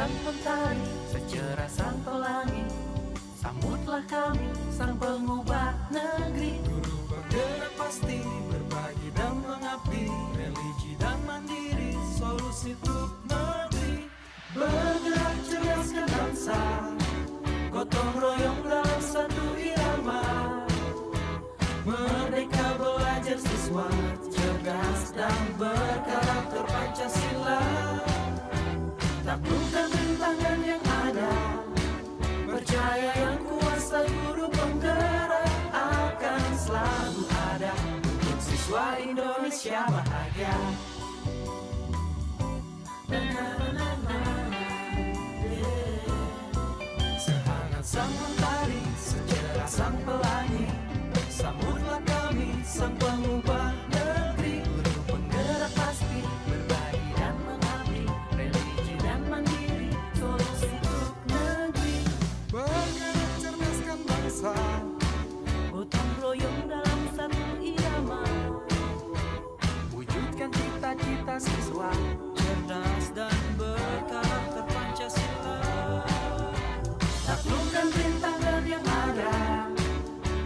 sang mentari, secerah sang pelangi. Sambutlah kami, sang pengubah negeri. Guru bergerak pasti, berbagi dan mengabdi, religi dan mandiri, solusi untuk negeri. Bergerak cerdaskan bangsa, gotong royong dalam satu irama. Merdeka belajar siswa, cerdas dan berkarakter Pancasila. Taklukkan rintangan yang ada, percaya yang kuasa guru penggerak akan selalu ada untuk siswa Indonesia bahagia. Sehangat sang mentari, secerah sang pelangi, sambutlah kami, sang pengubah negeri. Guru penggerak pasti, berbagi dan mengabdi, religi dan mandiri, solusi untuk negeri. Bergerak cerdaskan bangsa, Gotong royong dalam satu irama. wujudkan cita-cita siswa, cerdas dan berkarakter Pancasila. Taklukkan rintangan yang ada,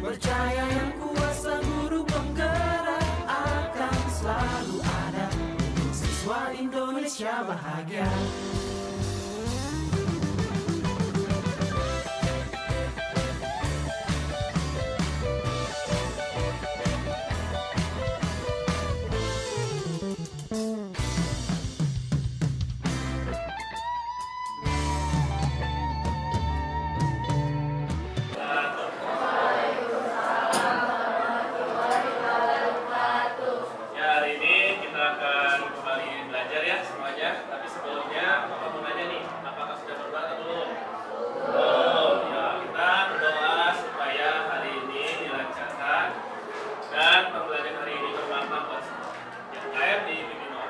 percaya yang kuasa guru penggerak akan selalu ada untuk siswa Indonesia bahagia. Ya, hari ini kita akan kembali belajar ya semuanya. Tapi sebelumnya Bapak mau nanya nih, apakah sudah berdoa atau belum? Belum. Ya, kita berdoa supaya hari ini dilancarkan dan pembelajaran hari ini bermanfaat buat semua. Yang lain di minor.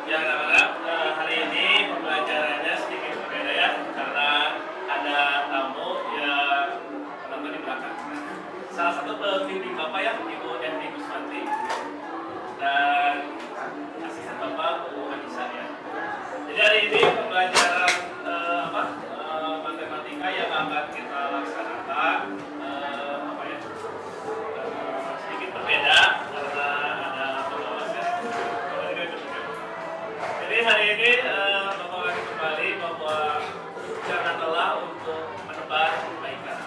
Ya, anak-anak, hari ini pembelajarannya sedikit berbeda ya, karena ada tamu yang penonton di belakang. Salah satu pembimbing Bapak ya, Ibu Devi Kusmanti, dan asisten Bapak Bu Anissa ya. Jadi hari ini pembelajaran matematika yang akan kita laksanakan sedikit berbeda karena ada pengawas ya. Jadi hari ini Bapak lagi kembali bahwa jangan lelah untuk menebar kebaikan.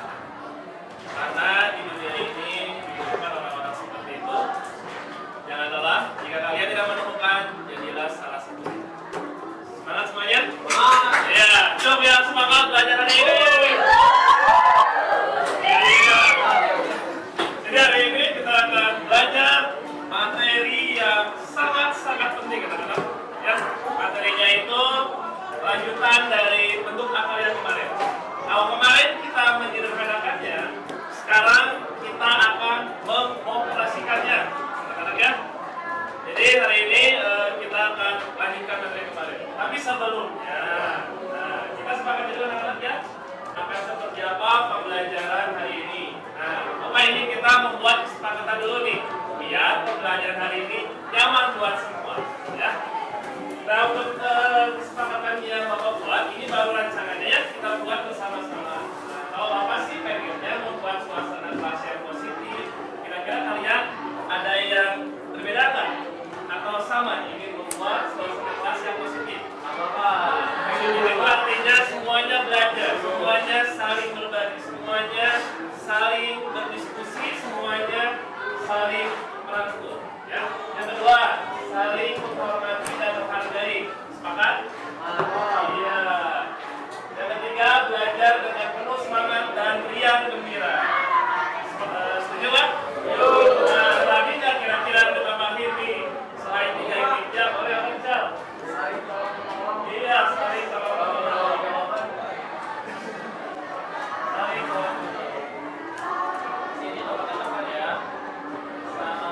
Karena di dunia ini dibutuhkan orang-orang seperti itu. Jangan lelah, jika kalian tidak menemukan, jadilah salah satu. Semangat semuanya? Ya, coba yang semangat belajar hari ini. Jadi hari ini kita akan belajar materi yang sangat-sangat penting teman-teman. Ya, materinya itu lanjutan dari bentuk akal yang kemarin. Kalau kemarin kita menyederhanakannya, sekarang kita akan mengoperasikannya, teman-teman ya. Jadi hari ini kita akan lanjutkan materi kemarin. Tapi sebelumnya, kita sepakat dulu anak-anak ya, akan seperti apa pembelajaran hari ini. Nah, ini kita membuat kesepakatan dulu nih, biar pembelajaran hari ini nyaman buat semua, ya. Nah, untuk kesepakatan yang Bapak buat, ini baru rancangannya ya, kita buat bersama-sama. Nah, kalau Bapak sih pengennya membuat suasana kelas yang positif, kira-kira kalian ada yang berbeda nggak? Atau sama ingin membuat suasana kelas yang positif? Itu artinya semuanya belajar, semuanya saling berbagi, semuanya saling berdiskusi, semuanya saling merangkul. Ya. Yang kedua, saling menghormati dan menghargai. Sepakat? Iya. Yang ketiga, belajar dengan penuh semangat dan riang gembira. Setuju kan? Nah, selanjutnya kira-kira kita mahiri selain tiga hijab, boleh apa hijab? Iya, saling tolong-menolong. Saling tolong-menolong. Sini coba katakan ya. Sama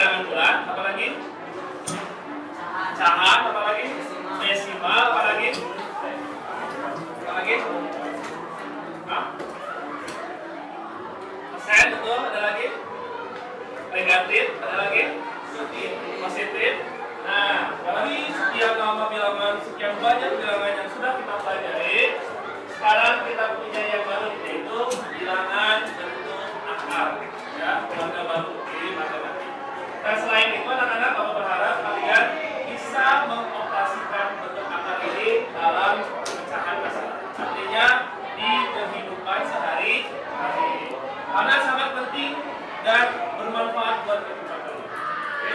bilangan bulan, apa lagi? Cahat, apa lagi? Desimal, apa lagi? Apa lagi? Hah? Persen, betul, ada lagi? Negatif, ada lagi? Positif. Nah, dari setiap nama bilangan sekian banyak bilangan yang sudah kita pelajari, sekarang kita punya yang baru, yaitu bilangan bentuk akar, ya, keluarga baru di matematika. Dan selain itu, anak-anak, Bapak berharap kalian bisa mengoperasikan bentuk akar ini dalam pemecahan masalah. Artinya di kehidupan sehari-hari, karena sangat penting dan bermanfaat buat kehidupan kalian. Oke?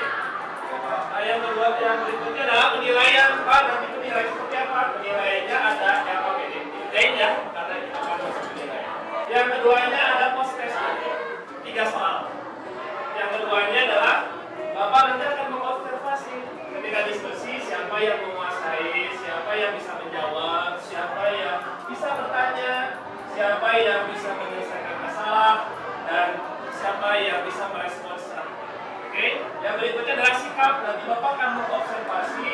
Nah, yang kedua, yang berikutnya adalah penilaian. Nanti penilaian seperti apa? Penilaiannya ada yang ya, karena kita akan masuk penilaian. Yang keduanya ada post test, 3 soal. Yang keduanya adalah Bapak nanti akan mengobservasi ketika diskusi siapa yang menguasai, siapa yang bisa menjawab, siapa yang bisa bertanya, siapa yang bisa menyelesaikan masalah, dan siapa yang bisa merespon secara. Oke, yang berikutnya adalah sikap. Nanti Bapak akan mengobservasi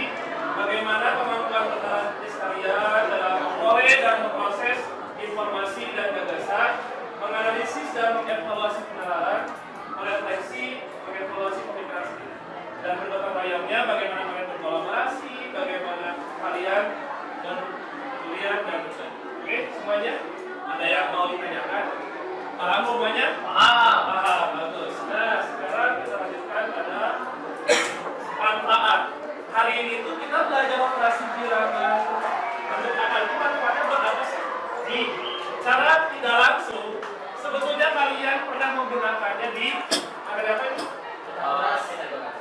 bagaimana kemampuan peserta sekalian dalam memperoleh dan memproses informasi dan gagasan, menganalisis dan mengevaluasi penalaran, merefleksi, mengevaluasi pemikiran sendiri, dan bergotong royongnya bagaimana kalian berkolaborasi, bagaimana kalian dan kuliah dan sebagainya. Oke, semuanya ada yang mau ditanyakan? Paham semuanya? Paham. Bagus. Nah, sekarang kita lanjutkan pada manfaat. Hari ini itu kita belajar operasi bilangan bentuk akar itu manfaatnya buat apa sih? Secara tidak langsung, sebetulnya kalian pernah menggunakannya di apa itu?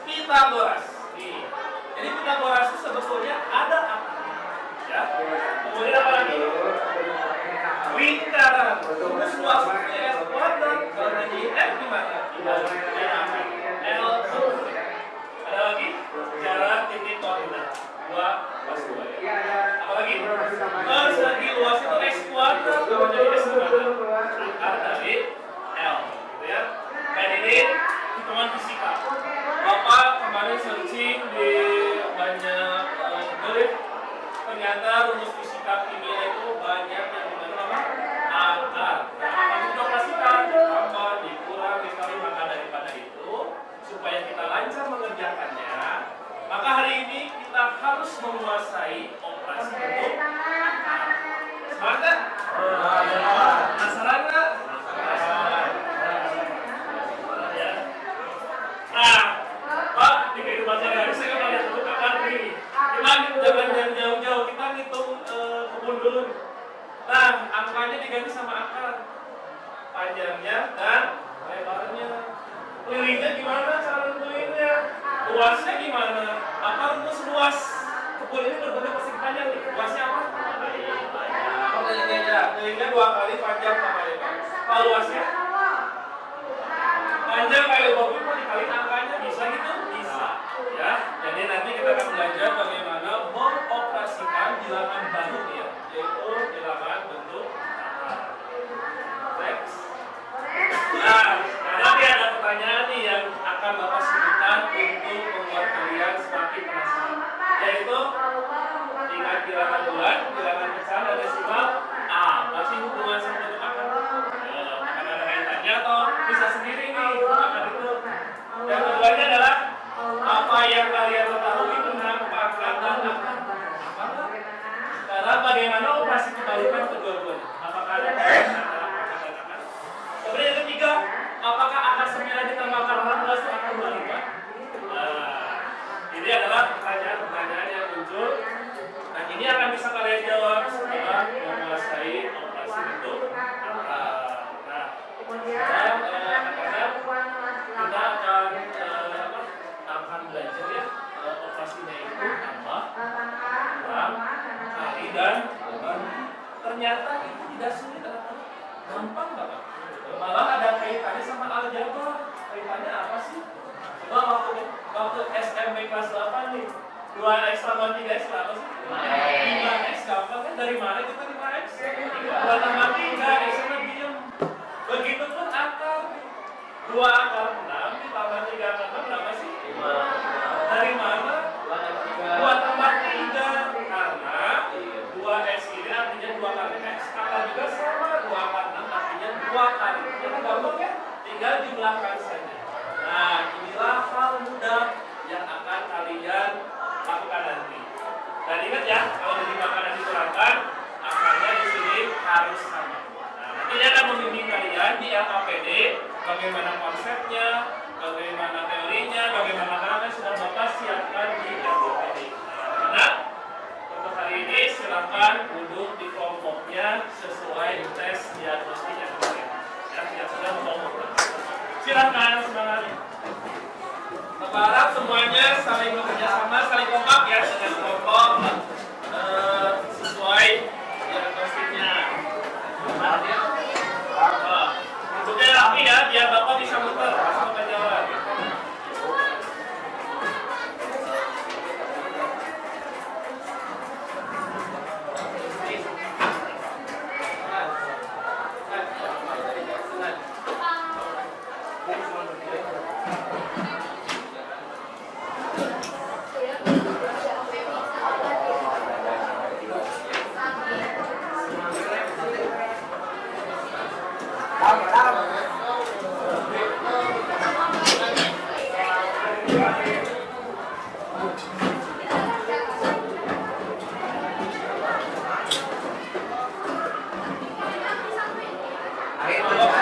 Pitagoras. Jadi Pitagoras itu sebetulnya ada apa? Ya. Kemudian apa lagi? Lingkaran. Terus luasnya S kuadrat. Kalau jadi F gimana? L. Ada lagi? Jarak titik koordinat 2 + 2. Apalagi? Persegi luas itu X kuadrat. Kalau jadi S gimana? Akar dari L. Gitu ya. Dan ini hitungan fisika. Bapak kemarin searching di banyak Google, ternyata rumus fisika kimia itu banyak yang dimana akar. Nah, akan kita operasikan, tambah, dikurang, dikali, maka daripada itu, supaya kita lancar mengerjakannya, maka hari ini kita harus menguasai operasi bentuk akar. Semangat kan? Penasaran nggak? Nah, Pak, di kehidupan sehari-hari saya kan ada bentuk akar nih. Kita jangan yang jauh-jauh, kita ngitung kebun dulu. Nah, angkanya diganti sama akar, panjangnya dan lebarnya. Lilingnya gimana cara nentuinnya? Luasnya gimana? Apa rumus luas kebun ini berbentuk persegi panjang nih? Luasnya apa? Lilingnya 2 kali panjang sama lebar. Kalau luasnya? Panjang kali lebar pun dikali angkanya, bisa gitu? Bisa. Ya, jadi nanti kita akan belajar bagaimana mengoperasikan bilangan baru ya, yaitu bilangan bentuk akar. Next. Nah, nanti ada pertanyaan nih yang akan Bapak sebutkan untuk membuat kalian semakin penasaran, yaitu ingat bilangan bulan, bilangan pecahan dan desimal, apa sih hubungan sama bentuk akar? Akan ada kaitannya atau bisa sendiri nih akar itu. Yang keduanya adalah apa yang kalian ketahui tentang pangkatan akar? Sekarang bagaimana operasi kebalikan kedua-duanya? Apakah ada perbedaan antara pangkat dan akar? Kemudian yang ketiga, apakah akar 9 ditambah akar 16 itu akar 25? Ini adalah pertanyaan-pertanyaan yang muncul, dan ini akan bisa kalian jawab setelah menguasai operasi bentuk akar. Nah, sekarang kita akan belajar ya operasinya itu tambah, kurang, kali, dan bagi. Ternyata itu tidak sulit, gampang banget. Malah ada kaitannya sama aljabar. Kaitannya apa sih? Coba waktu SMP kelas 8 nih, 2x tambah 3x apa sih? 5x, gampang kan? Dari mana kita 5x? 2 tambah 3, x-nya diem. Begitupun akar. 2 akar 6 ditambah 3 akar 6 berapa sih? Dari mana? 2 tambah 3 karena 2x ini artinya 2 kali x. Akar juga sama, 2 kali 6 artinya 2 kali. Jadi gampang ya, tinggal jumlahkan saja. Nah, inilah hal mudah yang akan kalian lakukan nanti. Dan ingat ya, kalau didimakan dan dikurangkan, akarnya di sini harus sama. Nah, nanti dia akan membimbing kalian di LKPD bagaimana konsepnya, bagaimana teorinya, bagaimana caranya sudah Bapak siapkan di LKPD. Nah, untuk hari ini silakan duduk di kelompoknya sesuai tes diagnostiknya kemarin. Ya, yang sudah kelompok. Silakan semangat. Bapak harap semuanya saling bekerja sama, saling kompak ya dengan kelompok sesuai diagnostiknya. Duduknya rapi ya, biar Bapak bisa muter langsung ke jalan.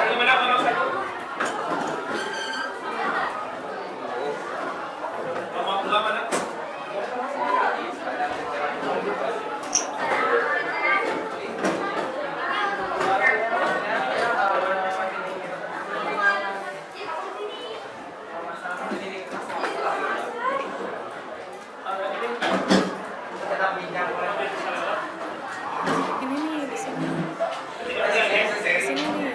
Gimana kalau satu? Kelompok dua mana? Ini nih di sini. Di sini nih.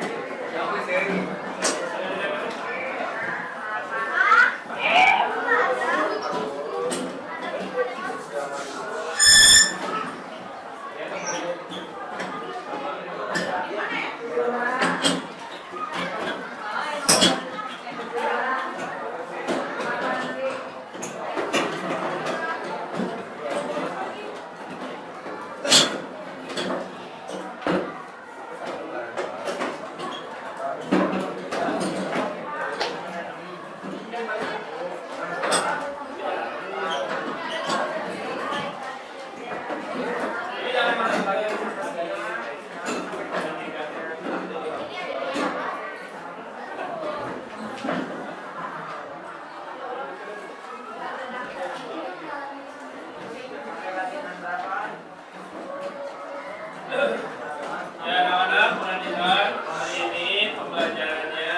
Ya, anak-anak perhatikan hari ini pembelajarannya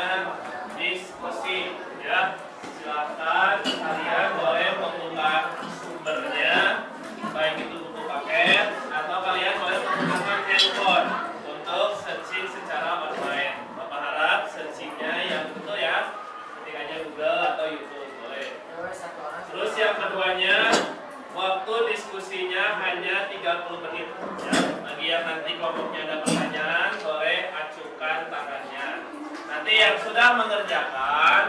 diskusi ya. Silakan kalian boleh membuka sumbernya, baik itu buku paket atau kalian boleh menggunakan handphone untuk searching secara online. Bapak harap searchingnya yang betul ya, ketik aja Google atau YouTube boleh. Terus yang keduanya, waktu diskusinya hanya 30 menit ya. Bagi yang nanti kelompoknya ada pertanyaan, boleh acukan tangannya. Nanti yang sudah mengerjakan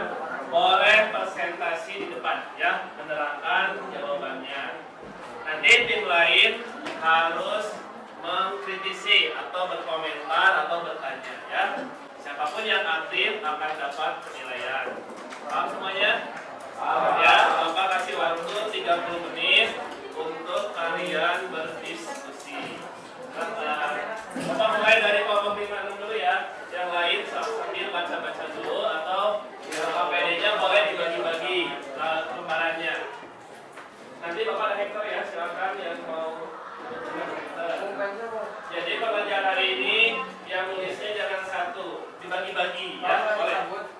boleh presentasi di depan ya, menerangkan jawabannya. Nanti tim lain harus mengkritisi atau berkomentar atau bertanya ya. Siapapun yang aktif akan dapat penilaian. Paham semuanya? Ya, Bapak kasih waktu 30 menit untuk kalian berdiskusi. Bapak mulai dari kelompok 56 dulu ya. Yang lain sambil baca-baca dulu atau KPD-nya boleh dibagi-bagi lembarannya. Nanti Bapak ada hektar ya, silakan yang mau. Jadi pembelajaran hari ini yang nulisnya jangan satu, dibagi-bagi ya,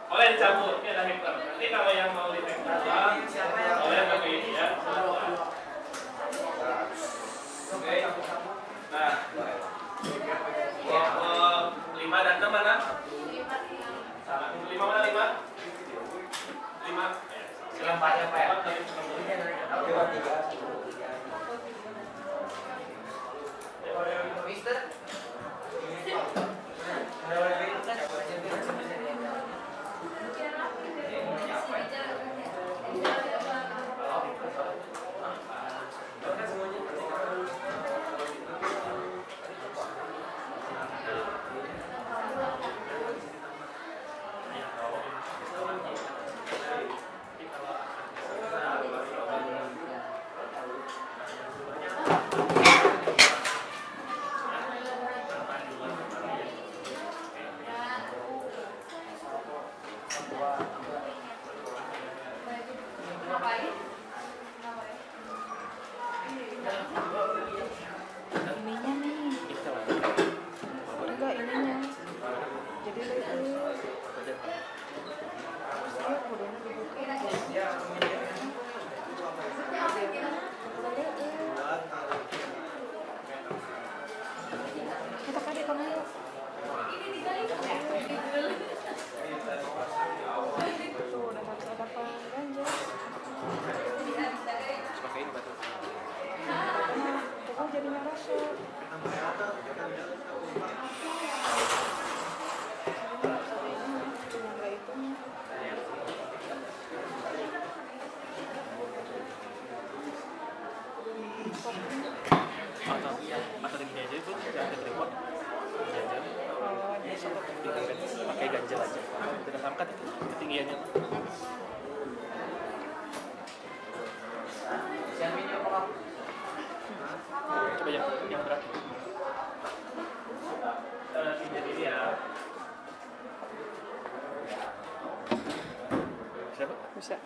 boleh dicabut. Ini ada hektar. Nanti kalau yang mau di hektar boleh bagi ya. Oke. Nah, kelompok 5 dan 6 mana? 5 mana 5? 5. Silakan ya Pak ya. Mister. Atau gini aja itu jangan ke tripod gini aja pakai ganjel aja kita angkat itu ketinggiannya coba yang berat Pinjam ini ya. siapa? Bisa.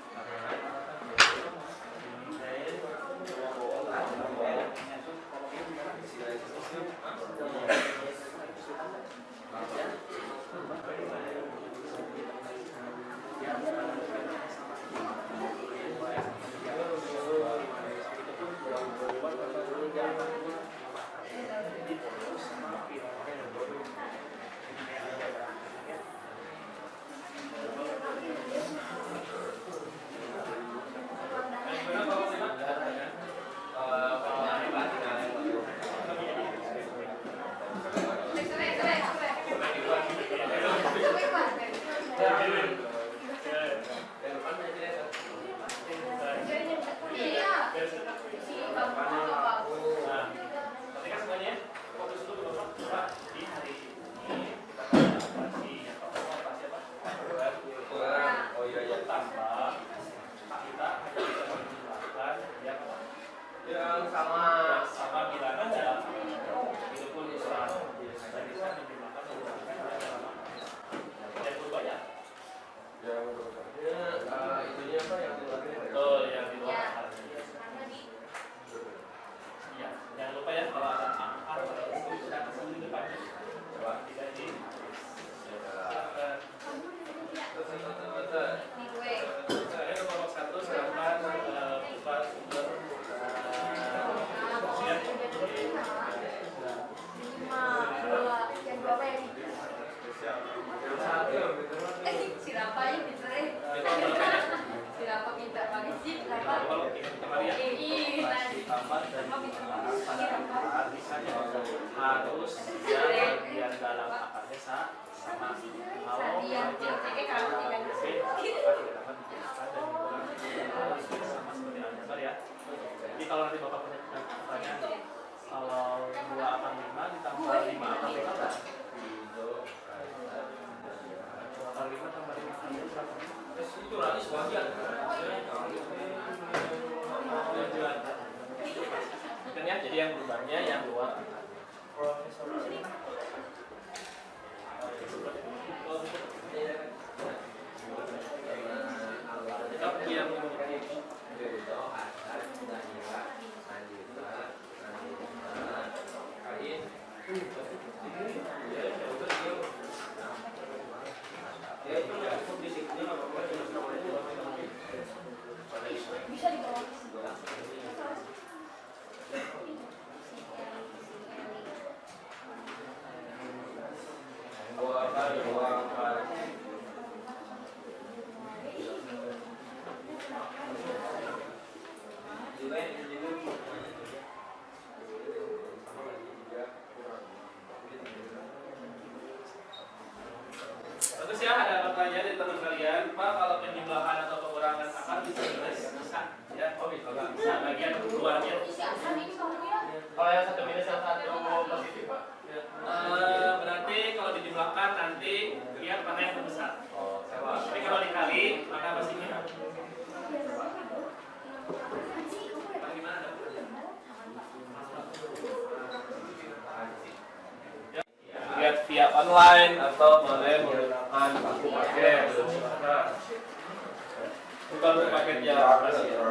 Sama bilangan ya, itu pun Islam dan bisa dijumlahkan menggunakan yang berubah ya. Itunya apa yang Betul, yang di luar akar. Iya, jangan lupa ya kalau ada akar itu sudah kesini di depannya. Coba tidak di. Saya nomor 1 silahkan buka sumber. Harus dia bagian dalam akarnya sama kalau bagian kalau tidak dapat dijelaskan dan harus sama seperti aljabar ya. Jadi kalau nanti bapak punya pertanyaan kalau 2 akar 5 ditambah 5 akar 5 kan? 2 akar 5 tambah 5 akar 5 berapa? Itu berarti sebagian. Bukan ya, jadi yang berubahnya yang luar. Yang bisa dibawa. Bagus ya, ada pertanyaan dari teman kalian, Pak, kalau penjumlahan atau pengurangan akar bisa bisa ya, oh bisa bagian keduanya. Kalau yang satu minus yang satu positif, Pak. Berarti kalau dijumlahkan nanti lihat mana yang terbesar. Tapi kalau dikali maka pastinya. Bagaimana? Lihat via online atau boleh menggunakan buku paket. Bukan buku paket yang masih ya.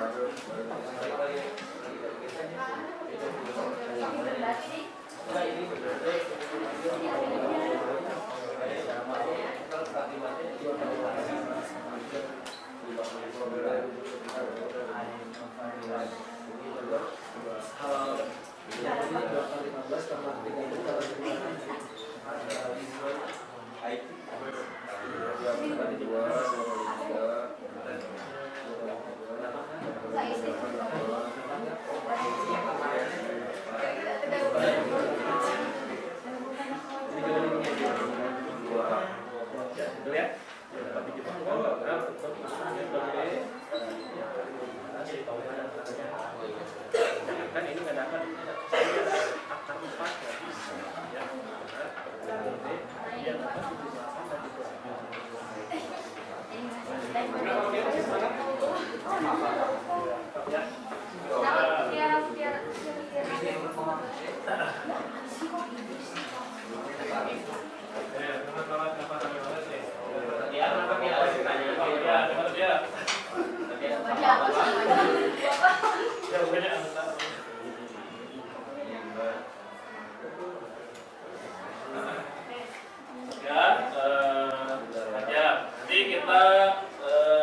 Nanti kita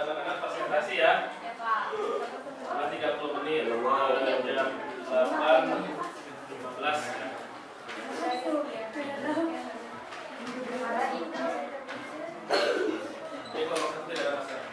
anak-anak presentasi ya. Selama 30 menit jam 8.15 ya. Jadi kalau tidak ada masalah.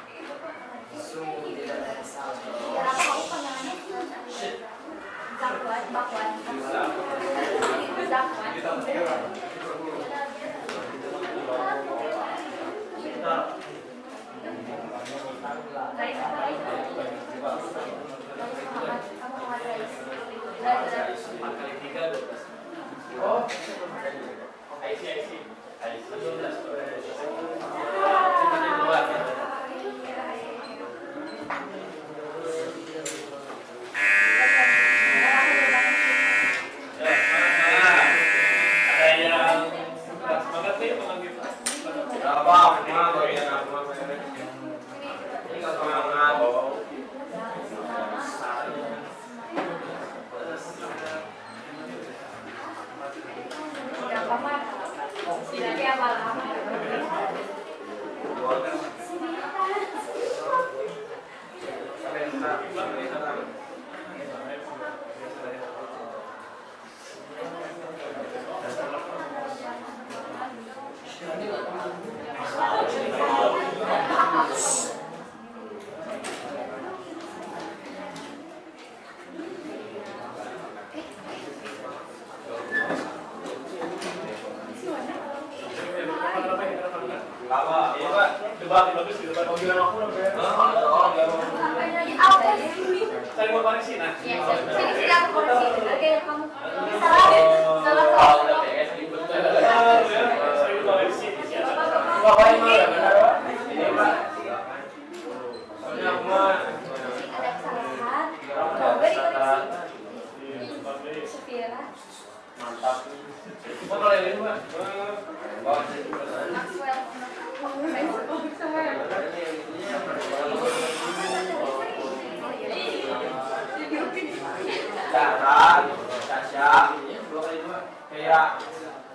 Saya mau koreksi nah. Mantap. Mau ini Mbak. Jalan, Tasya, kayak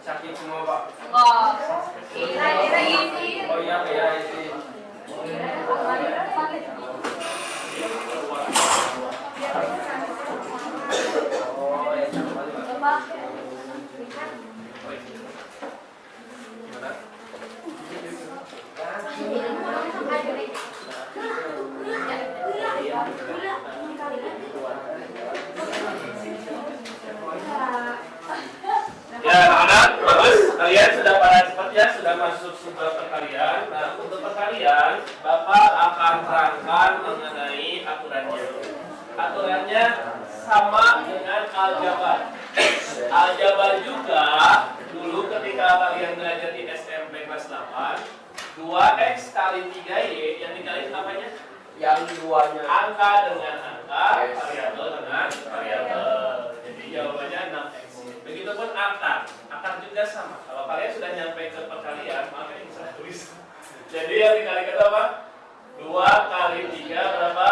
sakit semua Pak. Oh iya kayak ini. Ya anak-anak, bagus. Kalian sudah pada cepat ya, sudah masuk sumber perkalian. Nah, untuk perkalian, Bapak akan terangkan mengenai aturannya. Aturannya sama dengan aljabar. Aljabar juga dulu ketika kalian belajar di SMP kelas 8, 2x kali 3y yang dikali apanya? Yang duanya Angka dengan angka, variabel dengan variabel. Jadi jawabannya 6x. Begitupun akar. Akar juga sama. Kalau kalian sudah nyampe ke perkalian, maka ini bisa tulis. Jadi yang dikalikan apa? 2 kali 3 berapa?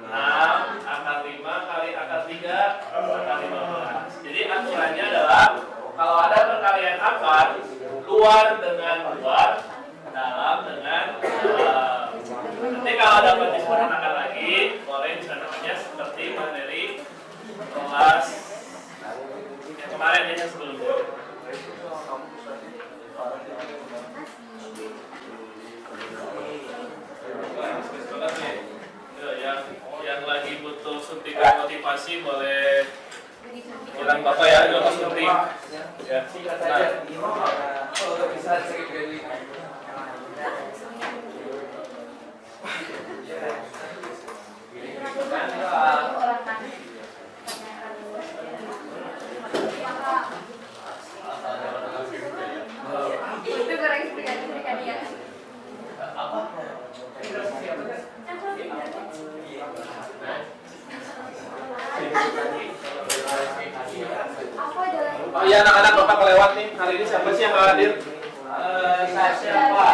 6. Akar 5 kali akar 3 akar 15. Jadi aturannya adalah kalau ada perkalian akar, luar dengan luar, dalam dengan dalam. Nanti kalau dapat disempurnakan lagi, boleh disempurnakannya seperti materi kelas yang kemarin ya, yang sebelumnya. Yang lagi butuh suntikan motivasi boleh bilang Bapak ya, juga suntik. Ya. kalau bisa sekali. Oh ya, Iya anak-anak bapak kelewat nih. Hari ini siapa sih yang nggak hadir? Saya siapa?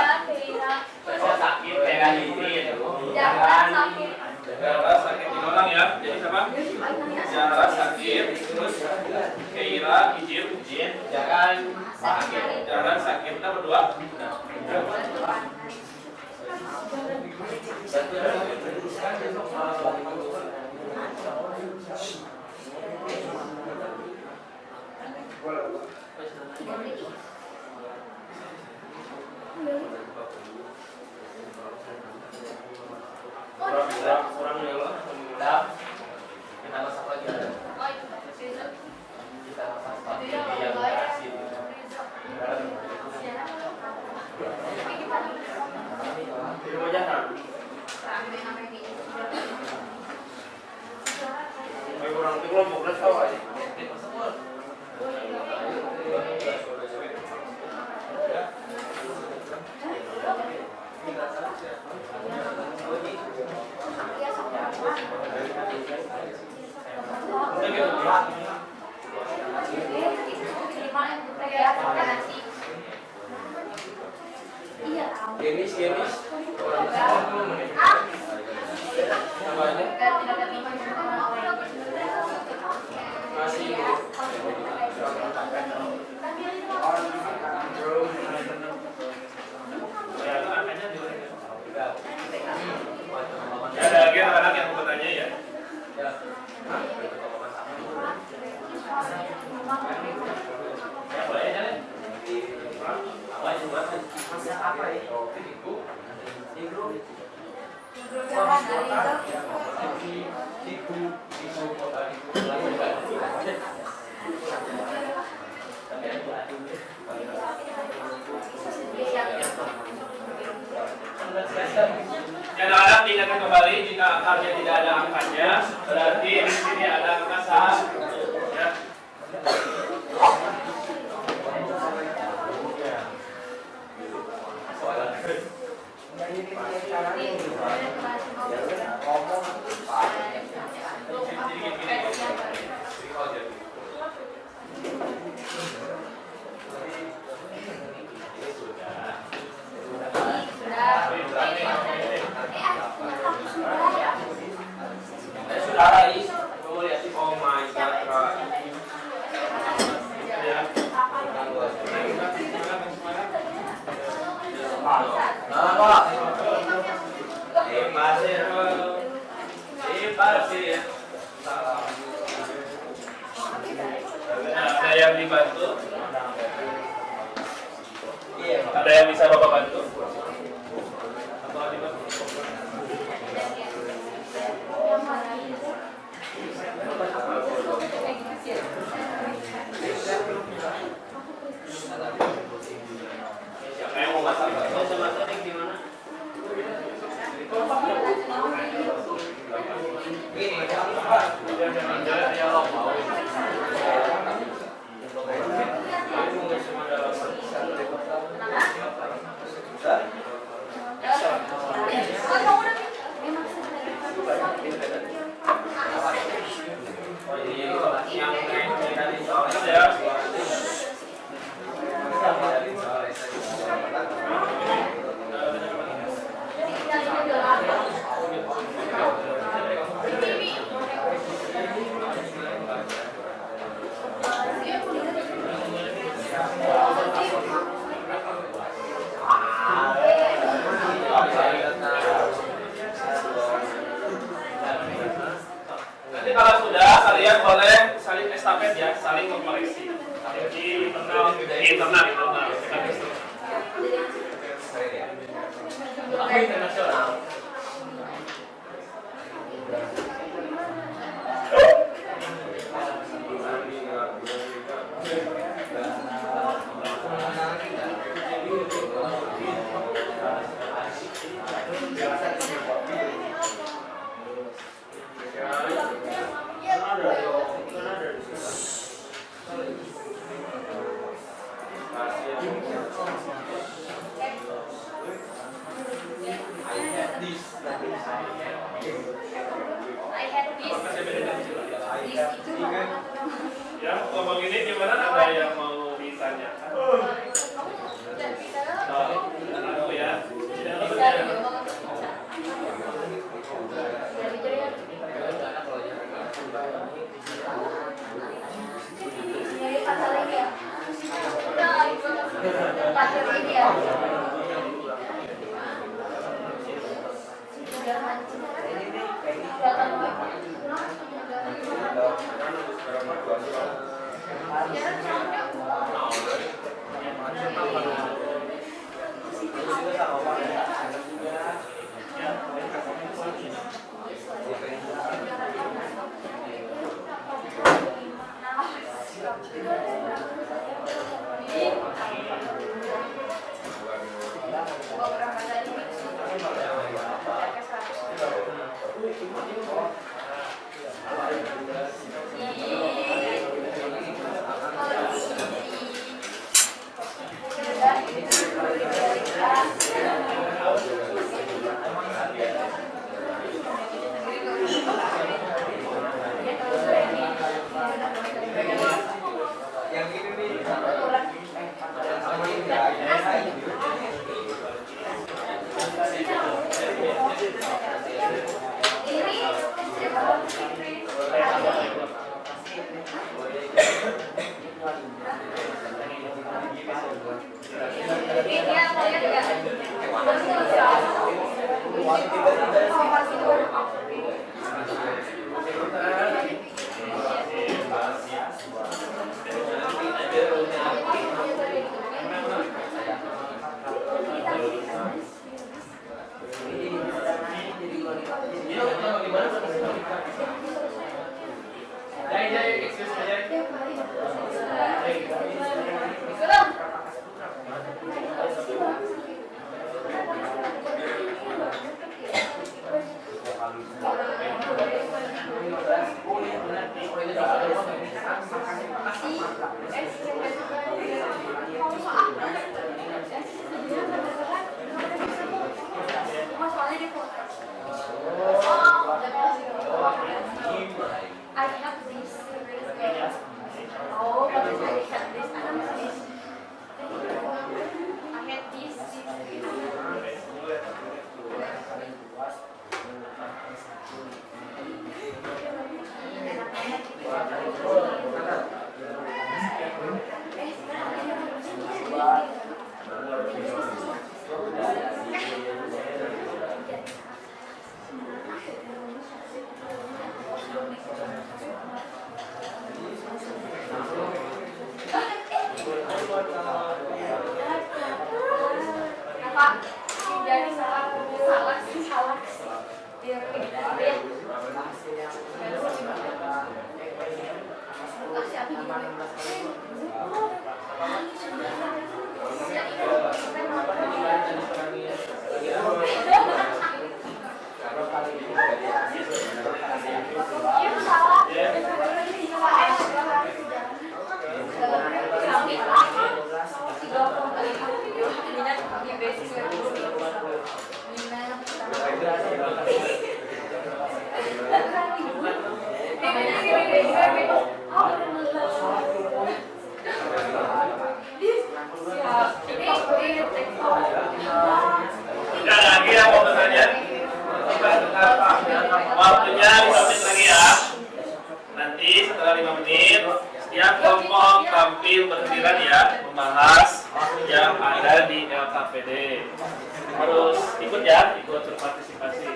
Saya sakit kayak gini. Zara sakit ini orang ya. Jadi siapa? Zara sakit. Terus Keira izin. Jangan sakit. Zara sakit. Kita berdua. Kurang dulu. Udah. Kita masak lagi. Kita masak yang asin. Di rumah jangan. Kurang itu kelompok belas awal. Genis. Masih. Ada lagi anak-anak yang mau bertanya ya? Anak-anak diingatkan kembali jika akarnya tidak ada angkanya, berarti di sini ada angka 1. Ya. Saudara is, kamu lihat sih, oh my god, Ada yang dibantu? Ada yang bisa Bapak bantu? Atau dibantu? Siapa yang mau masak? masak di mana? Nanti kalau sudah, kalian boleh saling estafet ya, saling mengkoreksi. Di internal. Internasional. Udah lagi ya mau bertanya? Waktunya 5 menit lagi ya. Nanti setelah 5 menit setiap kelompok tampil bergiliran ya membahas yang ada di LKPD. Harus ikut ya, ikut berpartisipasi.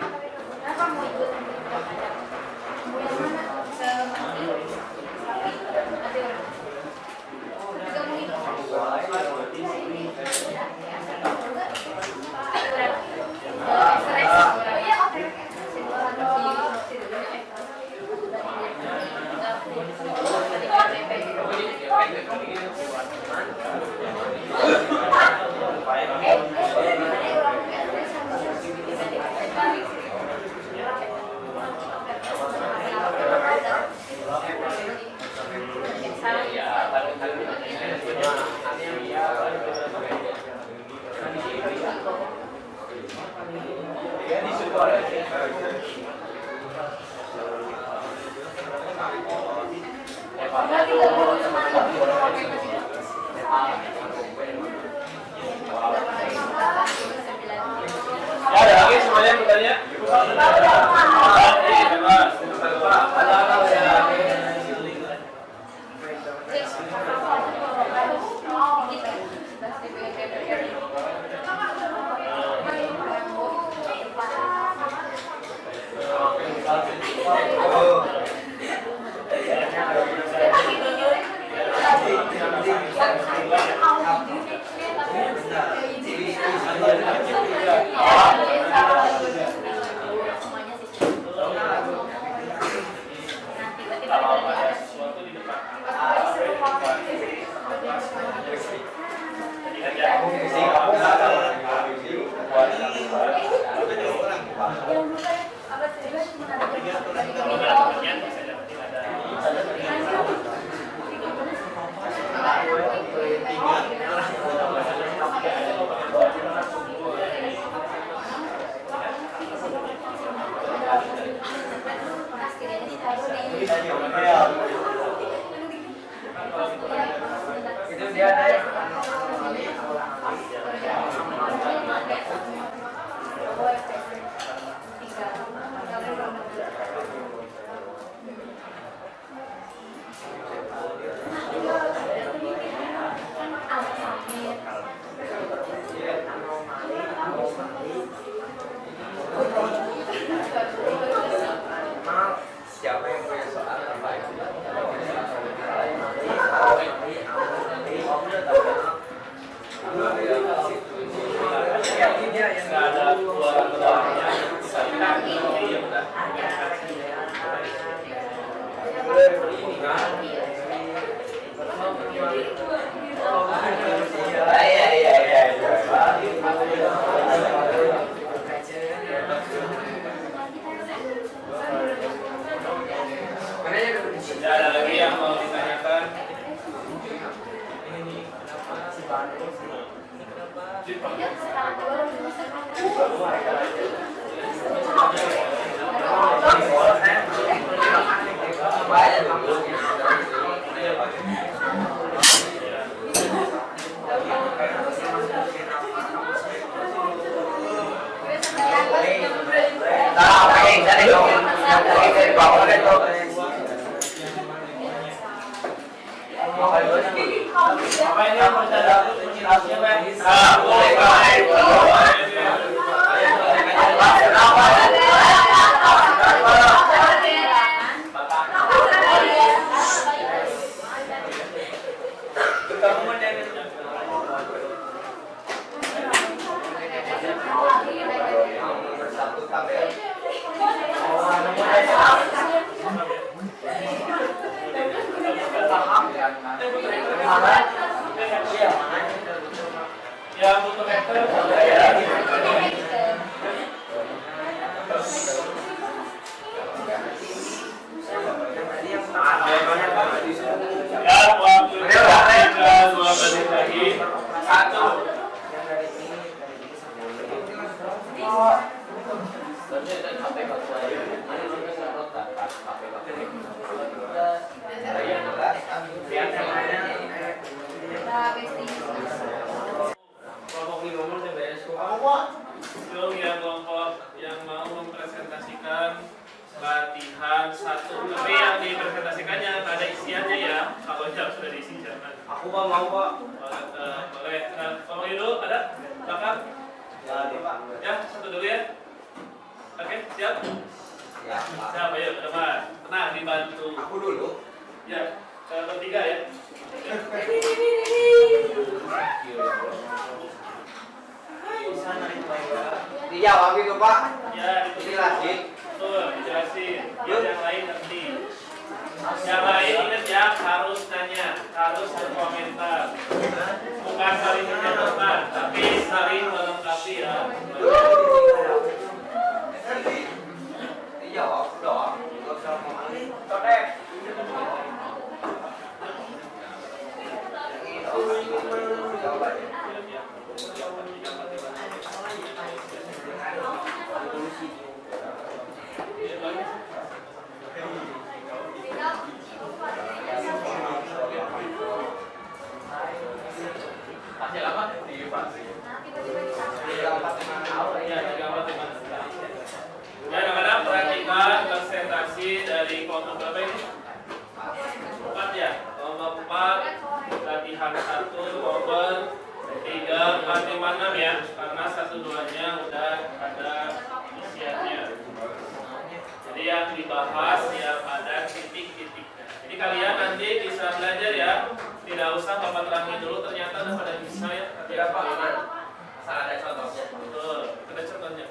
Siapa yang punya soal terbaik? Nggak ada keluar-keluarnya, bisa dikasih, ya udah. Tidak ada lagi yang mau ditanyakan? Apa ini yang bercanda? Yang butuh meter, ya waktunya tinggal 2 menit lagi. 1. Kelompok yang mau mempresentasikan latihan 1. Tapi yang dipresentasikannya nggak ada isiannya ya. Kalau jam sudah diisi jangan. Aku mau Pak. Boleh. Nah, Pak Yudo ada? Belakang? Ya, 1 dulu ya. Oke, siap? Ya, Pak. Siap, ayo ke depan. Tenang, dibantu. Aku dulu. Ya, bertiga ya. Dijawab itu Pak. Ya, Dijelasin. betul, dijelasin. Biar yang lain ngerti. Yang lain ingat ya, harus nanya, harus berkomentar. Bukan saling menyatukan, tapi saling melengkapi ya. Dijawab doang. Enggak usah ngomong. Cotek. Masih lama di fase. Ya, anak-anak perhatikan presentasi dari kelompok berapa ini? 4 ya. Kelompok 4, latihan 1, kelompok 3, 4, 5, 6 ya. Karena 1, 2-nya udah ada isiannya. Jadi yang dibahas ya pada titik-titiknya. Jadi kalian nanti bisa belajar ya. Tidak usah Bapak terangin dulu, ternyata udah pada bisa ya. Tidak Pak, aman. Asal ada contohnya. Betul, ada contohnya.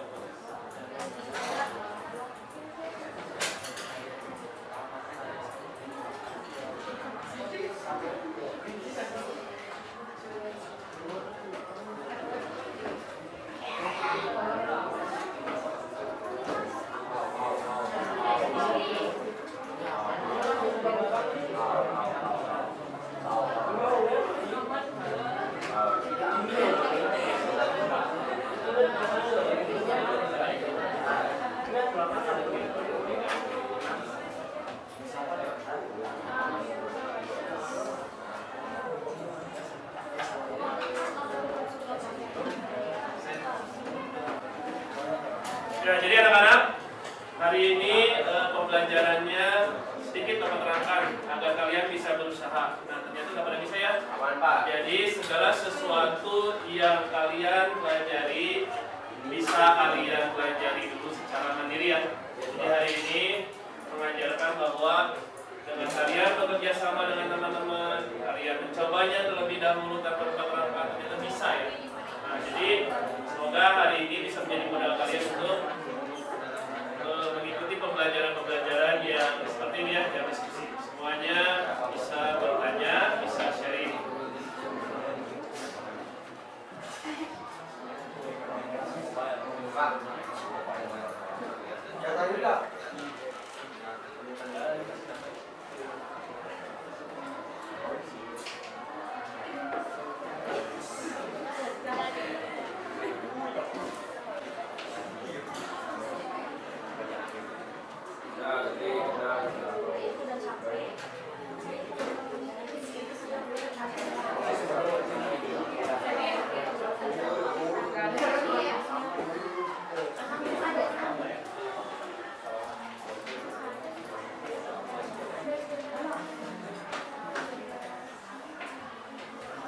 Hari ini pembelajarannya sedikit menerangkan agar kalian bisa berusaha. Nah, ternyata nggak pada bisa ya. Aman Pak. Jadi segala sesuatu yang kalian pelajari bisa kalian pelajari dulu secara mandiri ya. Jadi hari ini mengajarkan bahwa dengan kalian bekerja sama dengan teman-teman, kalian mencobanya terlebih dahulu tanpa terangkan, ternyata bisa ya. Nah, jadi semoga hari ini bisa menjadi modal kalian untuk mengikuti pembelajaran-pembelajaran yang seperti ini ya, yang diskusi. Semuanya bisa bertanya, bisa sharing. Pak. Jangan juga.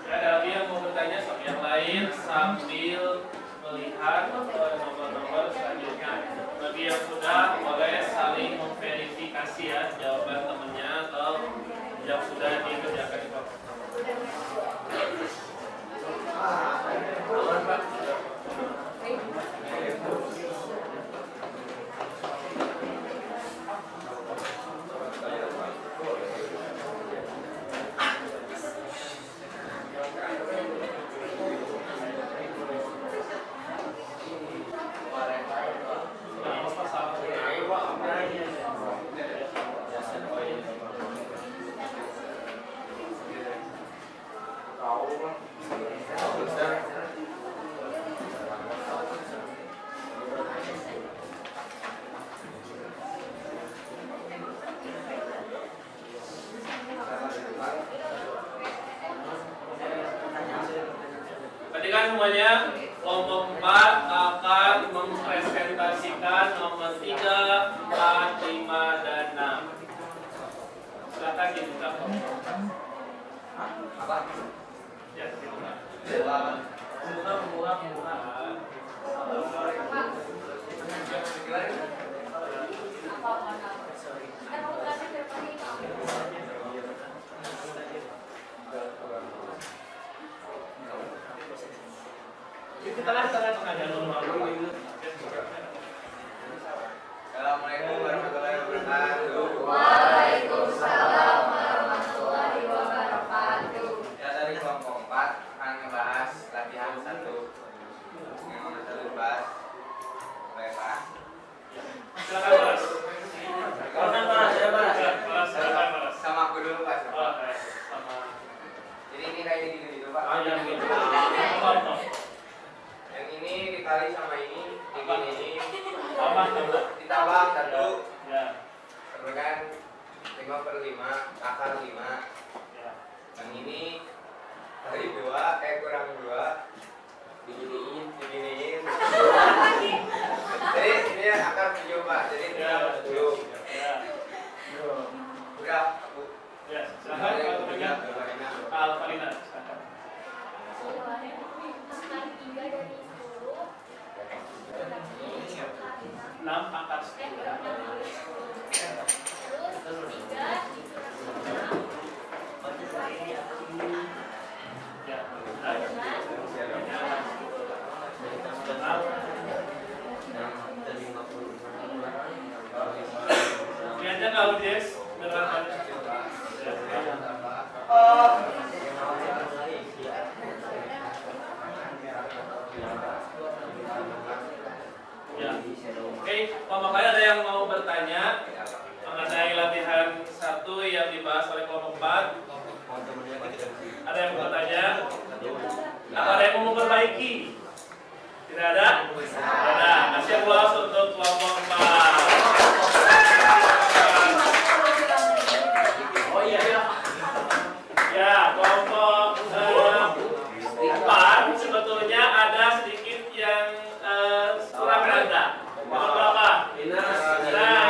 Ada lagi yang mau bertanya soal yang lain sambil melihat nomor-nomor selanjutnya. Bagi yang sudah boleh saling memverifikasi ya jawaban temannya atau yang sudah dikerjakan di bawah. Aman Pak. Perhatikan semuanya, kelompok 4 akan mempresentasikan nomor 3, 4, 5, dan 6. Silakan dibuka. Apa? Ya, dibuka. Dewa. Di tengah-tengah ada nomor. Assalamualaikum warahmatullahi wabarakatuh. Waalaikumsalam warahmatullahi wabarakatuh. Ya, dari kelompok 4 akan membahas latihan 1. Yang nomor 1 bahas mulai Pak. Silakan Mas. Silakan Mas. Sama aku dulu Pak. Oh, sama. Jadi ini kayak gitu Pak. Yang gitu. Yang ini dikali sama ini, ini Tambah. ditambah 1. Ya. Terus kan 5/5 akar 5. Ya. Yang ini kali 2 kurang 2 diginiin. Jadi ini akar 7 Pak. Jadi Ya. 10. Ya. Udah Bu. Ya, silakan kalau temannya. Alfarina, silakan. 6 akar 10. Ya. Lihatnya nggak audiens? Beneran kan? Ya. Oke, kelompok lain ada yang mau bertanya mengenai latihan 1 yang dibahas oleh kelompok 4? Ada yang mau bertanya? Atau ada yang mau memperbaiki? Tidak ada? Tidak ada. Kasih aplaus untuk kelompok 4. Oh iya ya. Ya, kelompok 4 sebetulnya ada sedikit yang kurang rata. Mohon berapa? Nah,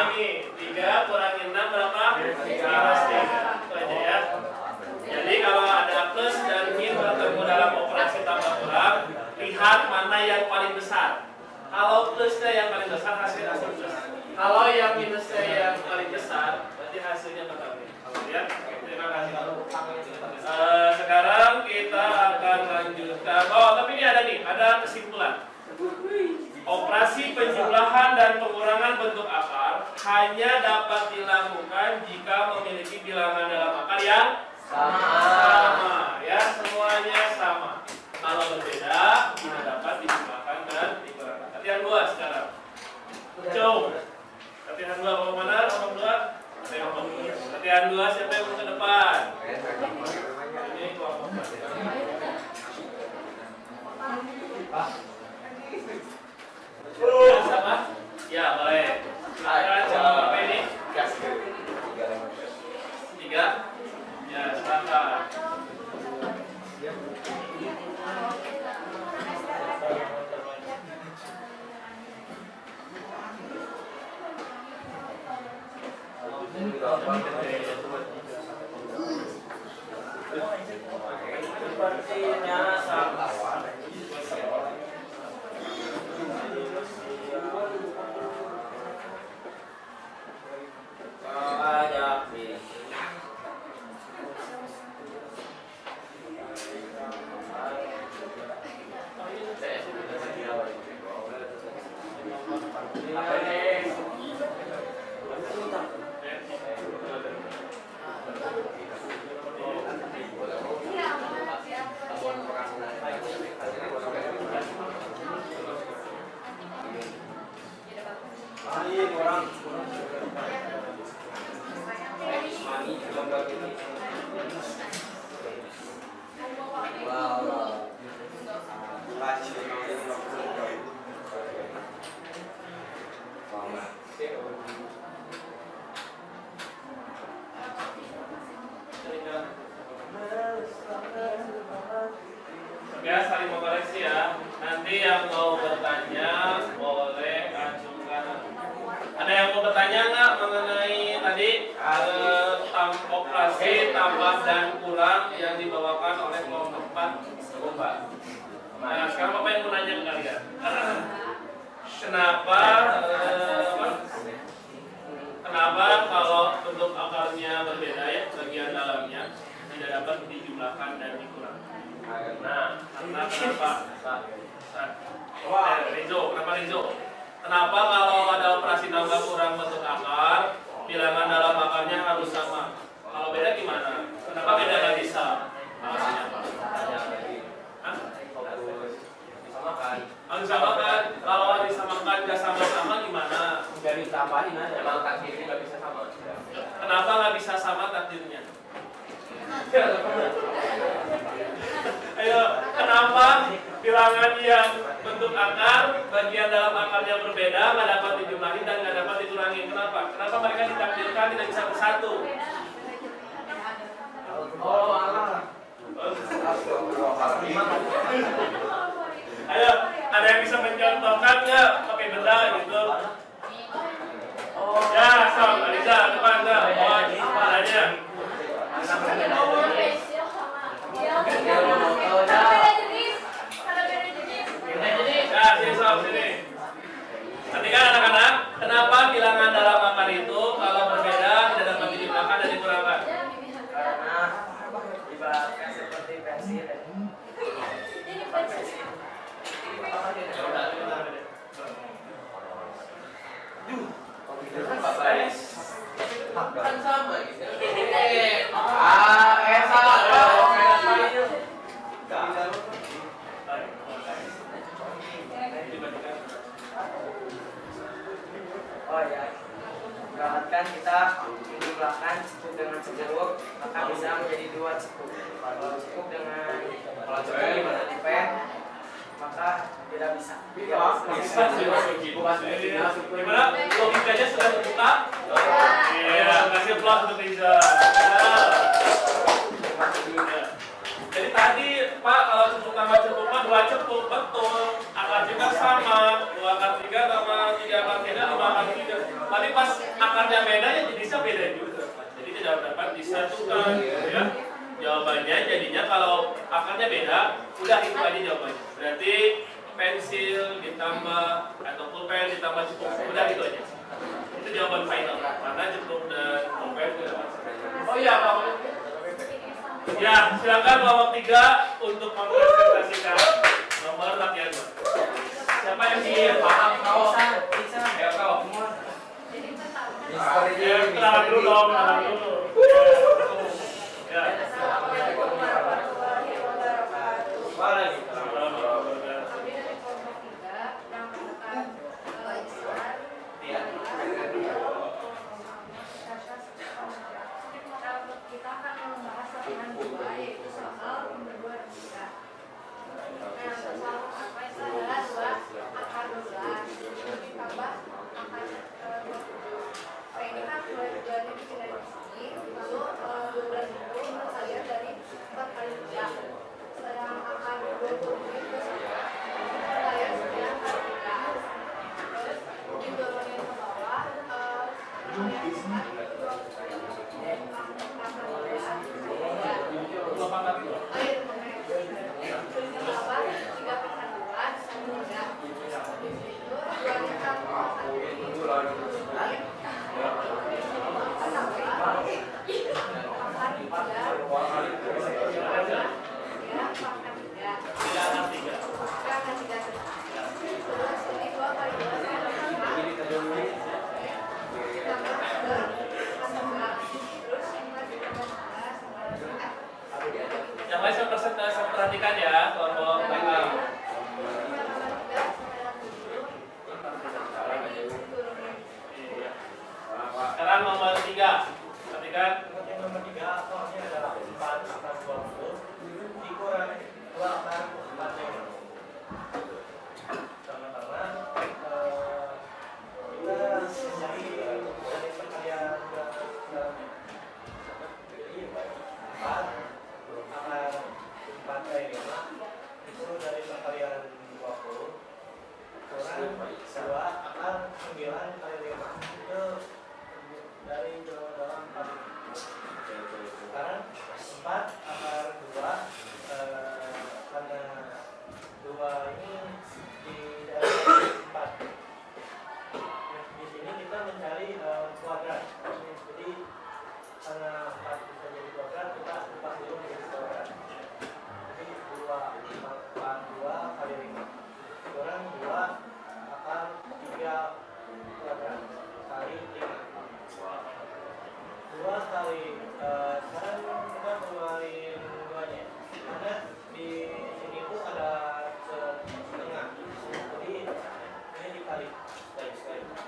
Artinya sama. Ya, saling mengoreksi ya. Nanti yang mau bertanya boleh ajukan. Ada yang mau bertanya nggak mengenai tadi operasi tambah dan kurang yang dibawakan oleh kelompok 4? Coba. Nah, sekarang Bapak yang mau nanya ke kalian. Kenapa kalau bentuk akarnya berbeda ya, bagian dalamnya tidak dapat dijumlahkan dan dikurangkan? Nah, kenapa? Rizo? Kenapa kalau ada operasi tambah kurang bentuk akar, bilangan dalam akarnya harus sama? Kalau beda gimana? Kenapa beda nggak bisa? Alasannya apa? Disamakan. Kalau disamakan nggak sama-sama gimana? Jadi tambahin aja. Emang takdirnya nggak bisa sama. Kenapa nggak bisa sama takdirnya? Ayo, kenapa bilangan yang bentuk akar, bagian dalam akarnya berbeda, nggak dapat dijumlahi dan nggak dapat dikurangi? Kenapa? Kenapa mereka ditakdirkan tidak bisa bersatu? Oh, alah. Ayo, ada yang bisa mencontohkan nggak pakai benda gitu? Ya, Sob, Aliza, depan nggak? Oh, adanya. Ya, sini Sob, sini. Perhatikan anak-anak, kenapa bilangan dalam akar itu kalau berbeda tidak dapat dijumlahkan dan dikurangkan? Karena ibaratnya seperti pensil. Kan sama gitu. Oh ya, ibaratkan kita menjumlahkan cekuk dengan cejeruk, maka bisa menjadi 2 cekuk. Kalau cekuk dengan gimana di pen, maka tidak bisa. Gimana? Logikanya sudah terbuka? Iya, kasih applause untuk Riza. Jadi tadi Pak, kalau cekuk tambah cekuk mah 2 cekuk, betul. Akar juga sama, 2 akar 3 sama 3 akar 3, 5 akar 3. Tapi pas akarnya beda ya jenisnya beda juga. Jadi tidak dapat disatukan, ya. Jawabannya jadinya kalau akarnya beda, udah itu aja jawabannya. Berarti pensil ditambah atau pulpen ditambah cekuk, udah gitu aja. Itu jawaban final. Karena cekuk dan pulpen tidak masuk. Oh iya, Pak. Ya, silakan kelompok 3 untuk mempresentasikan nomor latihan. Siapa yang paham kau? Bisa. Ya kau. Seperti Ya, kenalan dulu dong, kenalan dulu. Ya. Assalamualaikum warahmatullahi wabarakatuh. Waalaikumsalam. Kami dari kelompok 3 yang menekan Islam. Kita akan membahas latihan 2, yaitu soal nomor 2 dan 3. Nah, soal apa itu adalah 2 akar 12 ditambah akar 20. Nah, ini kan 2 nya tidak di sini. itu dari perkalian 20 kurang 2 akar 9 kali 5 itu dari dalam kali. Sekarang 4 akar 2 karena 2 ini di dalam 4. Di sini kita mencari kuadrat. Jadi karena 4 bisa jadi kuadrat, kita ubah dulu menjadi kuadrat. Jadi 2 kali 5 kurang 2 akar 3 kuadrat kali 5. 2 kali sekarang kita keluarin 2-nya karena di sini itu ada setengah, jadi ini dikali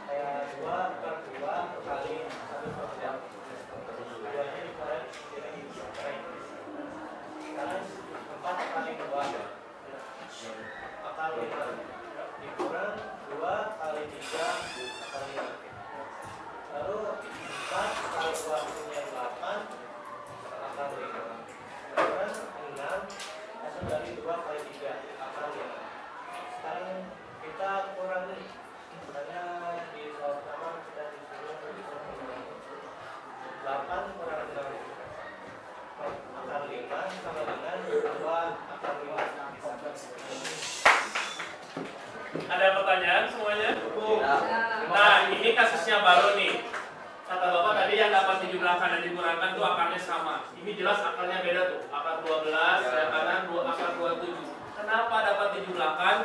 kayak 2 per 2 kali 1/2. 2-nya dikali jadi sekarang 4 kali 2 akar 5 dikurang 2 kali 3 akar 5. Lalu 4 kali 2 punya 8 akar 5 kurang 6 hasil dari 2 kali 3 akar 5. Sekarang kita kurangi karena di soal pertama kita disuruh 8 kurang 6 akar 5 sama dengan 2 akar 5. Ada pertanyaan semuanya? Nah, ini kasusnya baru nih. Kata Bapak tadi yang dapat dijumlahkan dan dikurangkan itu akarnya sama. Ini jelas akarnya beda tuh. Akar 12, yang kanan akar 27. Kenapa dapat dijumlahkan?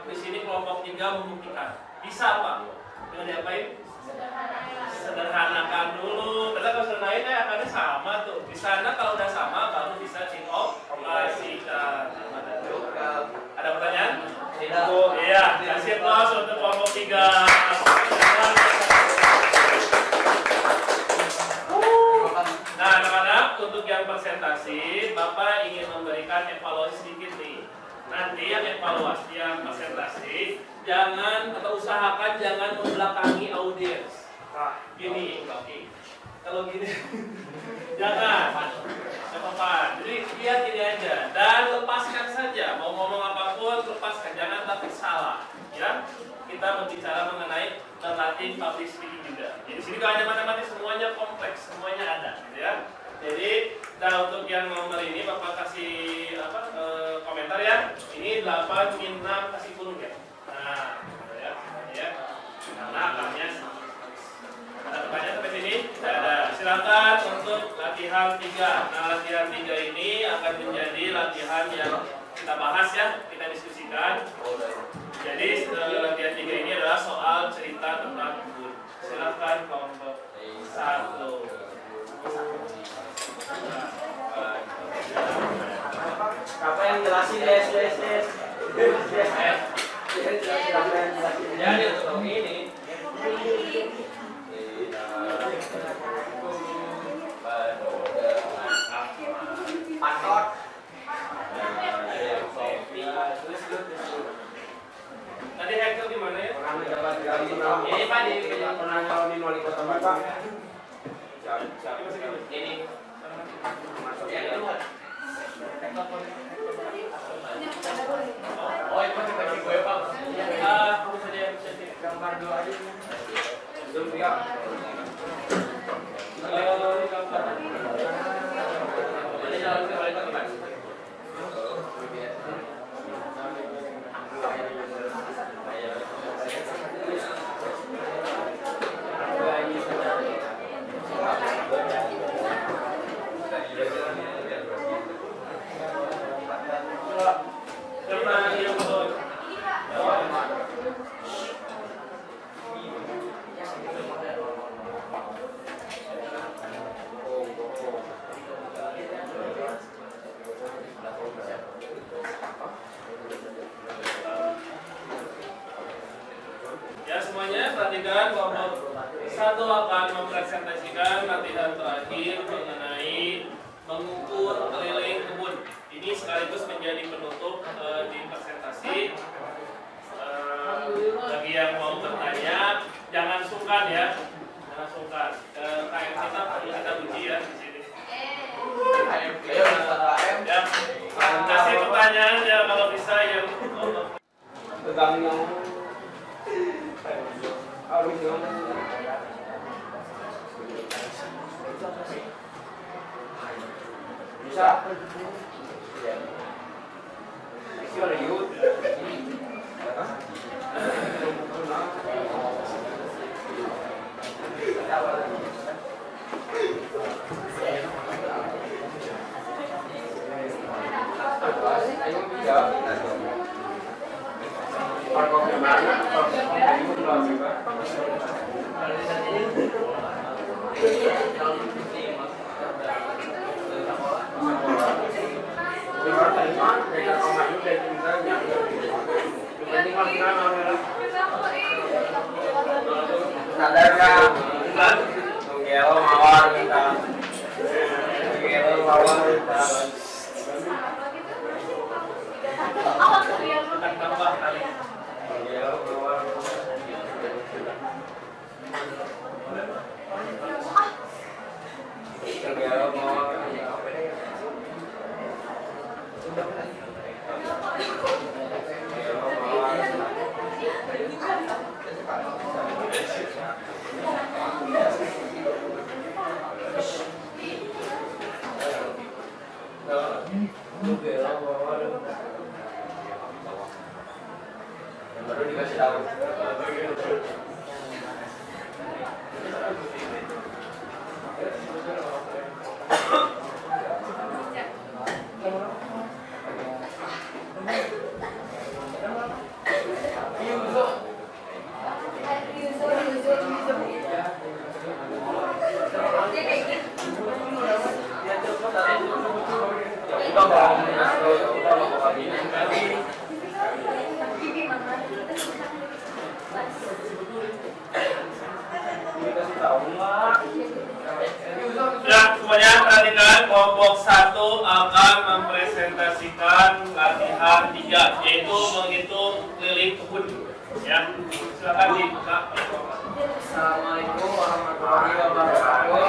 Di sini kelompok 3 membuktikan. Bisa Pak? Dengan diapain? Sederhanakan dulu. Karena kalau sederhanain akarnya sama tuh. Di sana kalau udah sama baru bisa dioperasikan. Ada pertanyaan? Tidak. Iya, kasih plus untuk kelompok 3. Nah, anak-anak, untuk yang presentasi, Bapak ingin memberikan evaluasi sedikit nih. Nanti yang evaluasi, yang presentasi, jangan atau usahakan jangan membelakangi audiens. Nah, gini, kalau gini, jangan. Apa-apa. Jadi lihat ini aja dan lepaskan saja. Mau ngomong apapun, lepaskan. Jangan takut salah. Ya, kita berbicara mengenai berlatih public speaking juga. Jadi sini gak ada matematik, semuanya kompleks, semuanya ada, gitu ya. Jadi, nah untuk yang nomor ini Bapak kasih komentar ya. Ini 8 min 6 kasih kurung ya. Nah, ya, ya. Karena akarnya sama. Ada pertanyaan sampai sini? Tidak ada. Silakan untuk latihan 3. Nah, latihan 3 ini akan menjadi latihan yang kita bahas ya, kita diskusikan. Jadi latihan 3 ini adalah soal cerita tentang kebun. Silakan kelompok 1. Apa yang jelasin des? Jadi untuk ini Patot. tadi Hector di mana ya? Ini Pak di pernah nyalonin wali kota Bapak. Ini masuk yang kedua. Oh, itu masih bagi gue Pak. Kamu saja yang bisa Gambar 2 aja. Zoom dia. gambar. Ini jalan ke wali kota Pak. Ya semuanya perhatikan kelompok 1 akan mempresentasikan latihan terakhir mengenai mengukur keliling kebun. Ini sekaligus menjadi penutup di presentasi. Bagi yang mau bertanya, jangan sungkan ya, jangan sungkan. KM kita perlu kita uji ya di sini. Ya, kasih pertanyaan. tegangnya harus dong. Bisa. Bisa ada yuk. Ayo bisa. Kalau gimana? Sadarnya Tugelo mawar kita. Tugelo mawar kita. Tambah kali. Tugelo mawar. Tugelo mawar. Baru dikasih tahu. Ya, semuanya perhatikan kelompok 1 akan mempresentasikan latihan 3, yaitu menghitung keliling kebun. Ya, silakan dibuka. Assalamualaikum warahmatullahi wabarakatuh.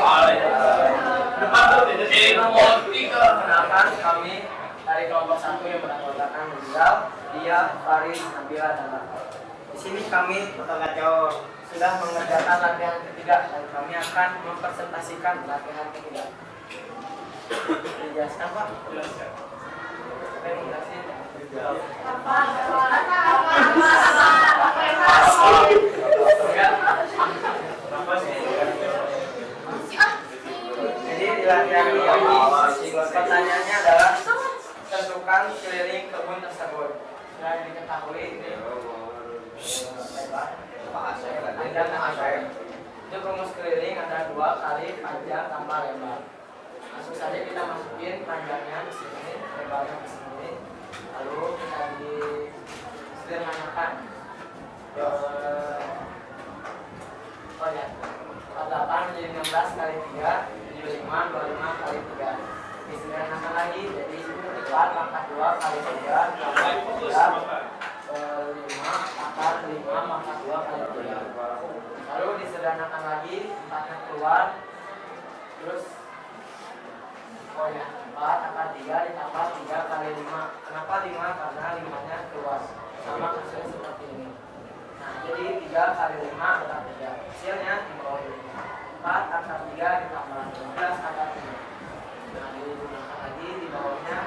Jadi nomor 3. Perkenalkan kami dari kelompok 1 yang beranggotakan Rizal, Dia, Faris, Nabila, dan Rafa. Di sini kami Kota Jawa sudah mengerjakan latihan ketiga dan kami akan mempresentasikan latihan ketiga. Dijelaskan Pak? Apa yang dijelasin? Jadi di latihan ini pertanyaannya adalah tentukan keliling kebun tersebut. Sudah diketahui dan asyik. Untuk rumus keliling ada 2 kali panjang tambah lebar. Langsung saja kita masukin panjangnya di sini, lebarnya di sini. Lalu kita disederhanakan. Oh ya, 48 menjadi 16 kali 3, 75, 25 kali 3. Disederhanakan lagi, jadi 4 pangkat 2 kali 3, 5 pangkat 5 pangkat 2 kali 3. Lalu disederhanakan lagi, 4-nya keluar. Terus oh ya, 4 akar 3 ditambah 3 kali 5. Kenapa 5? Karena 5-nya keluar. Sama hasilnya seperti ini. Nah, jadi 3 kali 5 akar 3. Hasilnya di bawah ini. 4 akar 3 ditambah 12 akar 3. Nah, digunakan lagi di bawahnya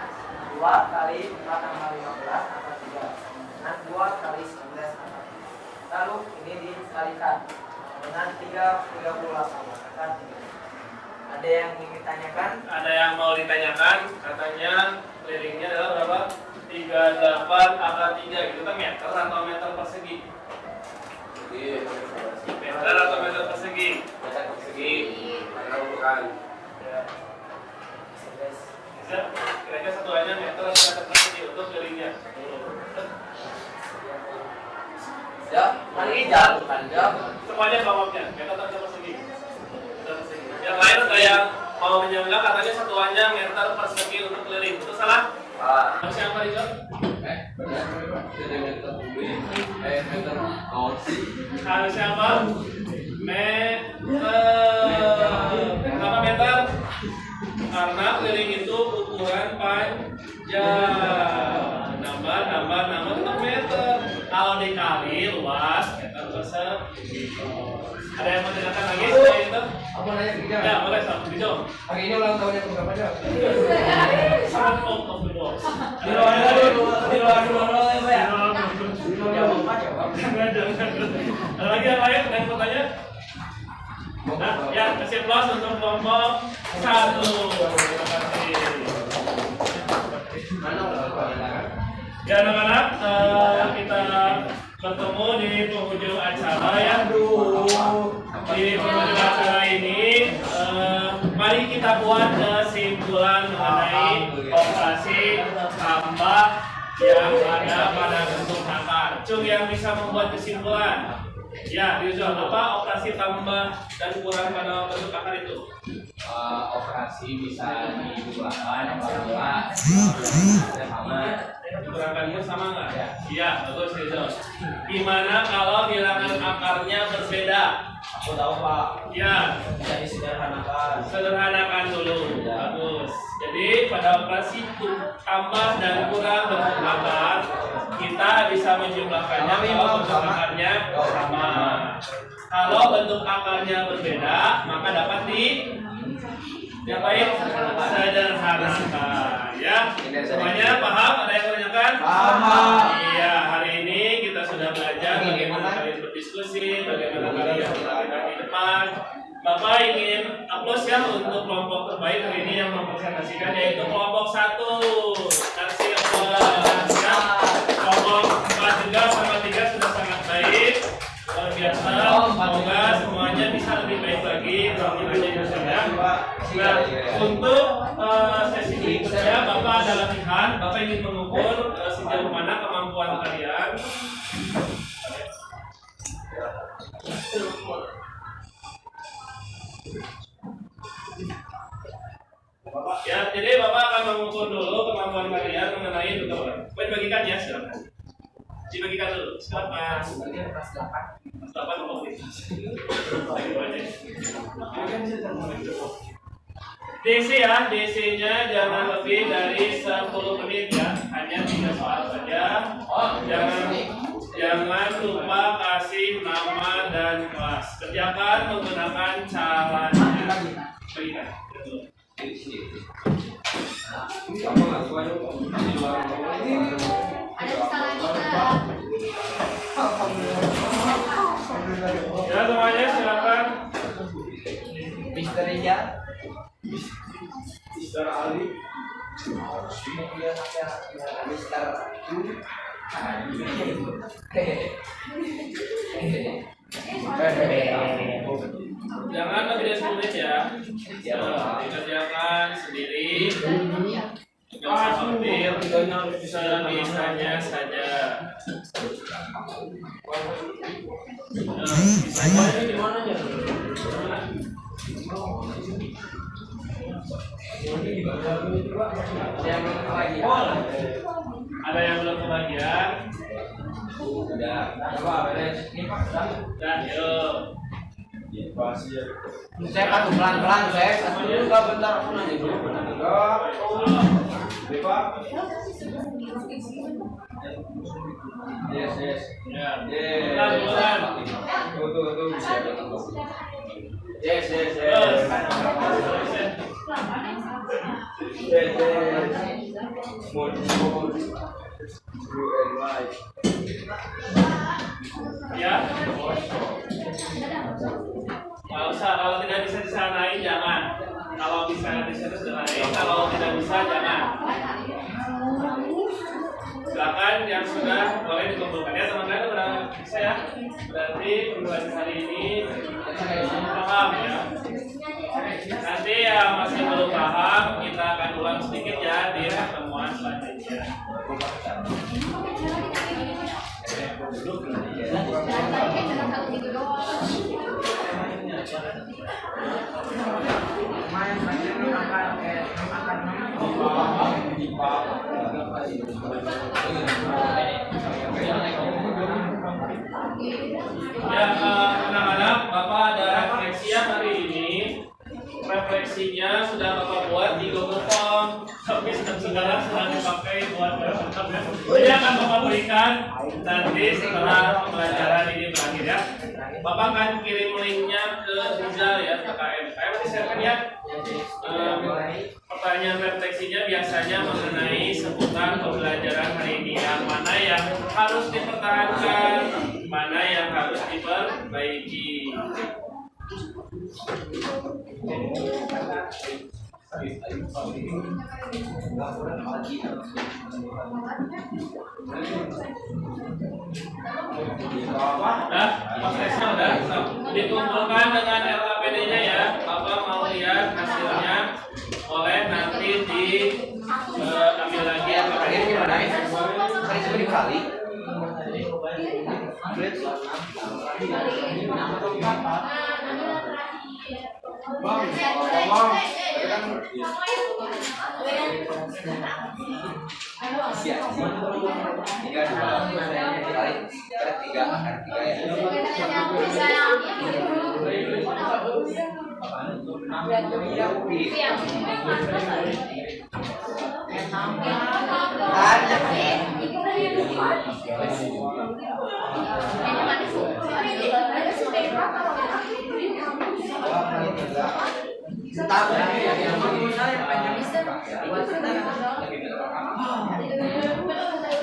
2 kali 4 tambah 15 akar 3. Nah, 2 kali 19 akar 3. Lalu ini dikalikan dengan 38 akar 3. Ada yang ingin ditanyakan? Ada yang mau ditanyakan? Katanya kelilingnya adalah berapa? 38 akar 3 gitu kan, meter atau meter persegi? Meter atau meter persegi? Meter persegi. Bukan. Ya. Bisa kira-kira satuannya meter atau meter persegi untuk kelilingnya? Ya, hari jam bukan jam. Semuanya jawabnya, meter atau persegi? Meter persegi. Yang lain ada yang mau menyanggah katanya satuannya meter persegi untuk keliling. Itu salah? Salah. Siapa Rizal? Harus siapa? Kenapa meter? Karena keliling itu ukuran panjang. Nambah tetap meter. Kalau kalau dikali luas, kita luasnya ada yang mau tanyakan lagi selain itu? Apa nanya kita? Ya, boleh Sob, dijawab. Hari ini ulang tahunnya berapa jam? Sangat out of the box. Di luar ya, Pak. Jawab apa? Jawab. Ada lagi yang lain yang mau tanya? Nah, ya kasih plus untuk kelompok 1. Terima kasih. Ya anak-anak, kita bertemu di penghujung acara ya. Di penghujung acara ini, mari kita buat kesimpulan mengenai operasi tambah yang ada pada bentuk akar. Cung yang bisa membuat kesimpulan. Ya, Yusuf, apa operasi tambah dan kurang pada bentuk akar itu? Operasi bisa dilakukan apabila sama. Gerakannya sama nggak? Iya, bagus Yusuf. Gimana kalau bilangan akarnya berbeda? Aku tahu Pak. Ya, Bisa disederhanakan. sederhanakan dulu. Bagus. Jadi pada operasi tambah dan kurang bentuk akar, kita bisa menjumlahkannya kalau bentuk akarnya sama. Kalau bentuk akarnya berbeda, maka dapat diapain? Sederhanakan. Ya, semuanya paham? Ada yang menanyakan? Paham. Iya, hari ini kita sudah belajar bagaimana kalian berdiskusi, bagaimana kalian berlagak di depan. Bapak ingin aplaus ya untuk kelompok terbaik hari ini yang mempresentasikan, yaitu kelompok 1. Kasih aplaus ya. Kelompok 4 juga sama 3 sudah sangat baik. Luar biasa. Semoga semuanya bisa lebih baik lagi. Nah, untuk sesi berikutnya Bapak ada latihan. Bapak ingin mengukur sejauh mana kemampuan kalian. Ya, jadi Bapak akan mengukur dulu kemampuan kalian mengenai bentuk. Bagikan ya, silakan. Dibagikan dulu. Silakan. Kelas 8 nomor 5. DC ya, DC-nya jangan lebih dari 10 menit ya, hanya 3 soal saja. Jangan lupa kasih nama dan kelas. Kerjakan menggunakan caranya. Bagikan. Ya semuanya silakan. Mister Rijal. Mister Ali. Mister Jangan lebih dari 10 menit ya. Dikerjakan sendiri. Jangan sambil sebisanya saja. Bisanya di mana ya? Ada yang belum kebagian? Sudah. Coba beres. Ini Pak. Dan yuk. Saya kan pelan-pelan, saya. Enggak bentar aku nanya dulu. Yes. Ya. Pelan-pelan. Tuh. Yes. Terus. Ya. Nggak usah, kalau tidak bisa disanain jangan. Kalau bisa disanain, kalau tidak bisa jangan. Silakan yang sudah boleh dikumpulkan ya teman-teman, udah bisa ya. Berarti pembelajaran hari ini paham ya. Nanti yang masih belum paham kita akan ulang sedikit ya di pertemuan selanjutnya. Ya, anak-anak, Bapak ada refleksi hari ini. Refleksinya sudah Bapak buat di Google Form. tapi sekarang sedang dipakai buat laptop ya. Jadi akan Bapak berikan nanti setelah pembelajaran ini berakhir ya. Bapak akan kirim linknya ke Rizal ya, ke KM. KM disiapkan ya. Pertanyaan refleksinya biasanya mengenai seputar pembelajaran hari ini, yang mana yang harus dipertahankan, mana yang harus diperbaiki. Udah, prosesnya udah. Dikumpulkan dengan LKPD-nya ya. Bapak mau lihat hasilnya, boleh nanti diambil lagi LKPD-nya. Dikali.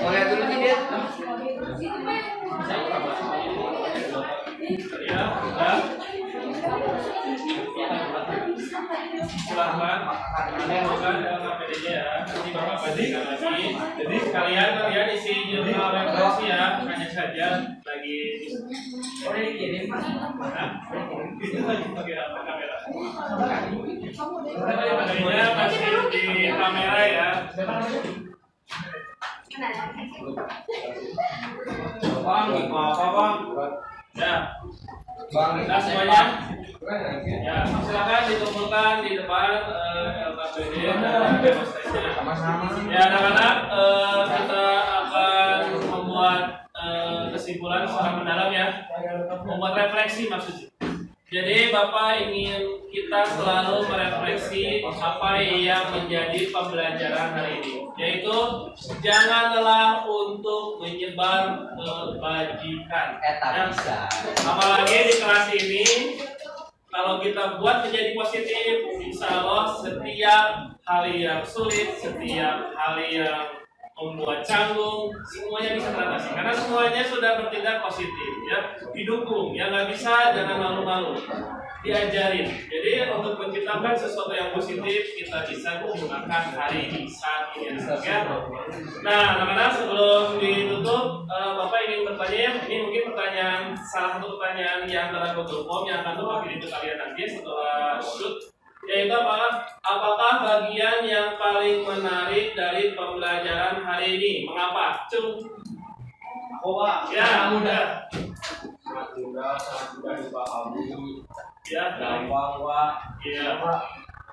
Boleh dulu nih dia. Ya, udah. Silahkan bukan LKPD-nya ya. Nanti Bapak bagikan lagi. Jadi kalian isi jurnal refleksi ya. Hanya saja lagi. Boleh dikirim. Itu lagi pakai apa kamera? Materinya masih di kamera ya. Bang, apa bang? Ya, nah semuanya. Ya, silakan dikumpulkan di depan LKPD dan demonstrasinya. Ya, anak-anak, kita akan membuat kesimpulan secara mendalam ya, membuat refleksi maksudnya. Jadi Bapak ingin kita selalu merefleksi apa yang menjadi pembelajaran hari ini, yaitu jangan lelah untuk menyebar kebajikan. Bisa. Apalagi di kelas ini, kalau kita buat menjadi positif, insya Allah setiap hal yang sulit, setiap hal yang membuat canggung, semuanya bisa teratasi karena semuanya sudah bertindak positif ya, didukung. Yang nggak bisa jangan malu-malu, diajarin. Jadi untuk menciptakan sesuatu yang positif kita bisa menggunakan hari ini saat ini ya. Nah, anak-anak, sebelum ditutup, Bapak ingin bertanya ya. Ini mungkin pertanyaan, salah satu pertanyaan yang antara Google Form yang akan Bapak kirim ke kalian nanti setelah shoot, yaitu apakah bagian yang paling menarik dari pembelajaran hari ini? Mengapa? Cung. Ya, mudah. Sangat mudah dipahami. Ya, Gampang, Pak. ya. Pak,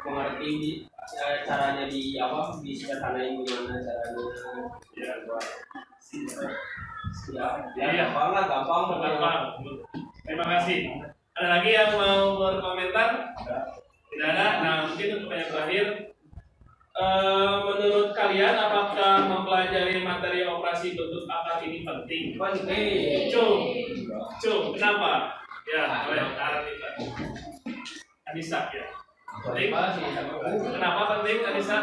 mengerti caranya di sederhanain gimana caranya. Ya, Gampang. gampang. Terima kasih. Ada lagi yang mau berkomentar? Tidak ada. Nah, mungkin untuk yang terakhir, menurut kalian apakah mempelajari materi operasi bentuk akar ini penting? Cung, kenapa? Ya, boleh. Anissa ya. Penting? Kenapa penting, Anissa?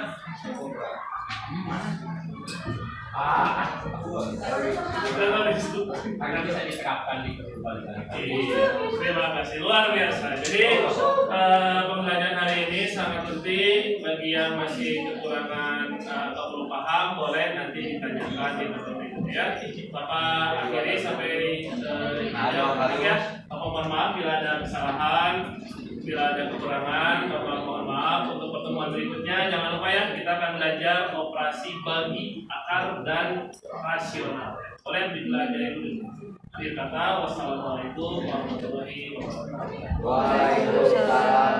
Karena bisa diterapkan di kehidupan. Terima kasih, luar biasa. Jadi pembelajaran hari ini sangat penting. Bagi yang masih kekurangan atau belum paham, boleh nanti ditanyakan di tempat itu ya. Bapak akhiri sampai ya. Bapak mohon maaf bila ada kesalahan, bila ada kekurangan. Bapak mohon maaf. Untuk pertemuan berikutnya jangan lupa ya, kita akan belajar operasi bagi, akar, dan rasional. Boleh dipelajari dulu. Akhir kata, wassalamualaikum warahmatullahi wabarakatuh. Waalaikumsalam.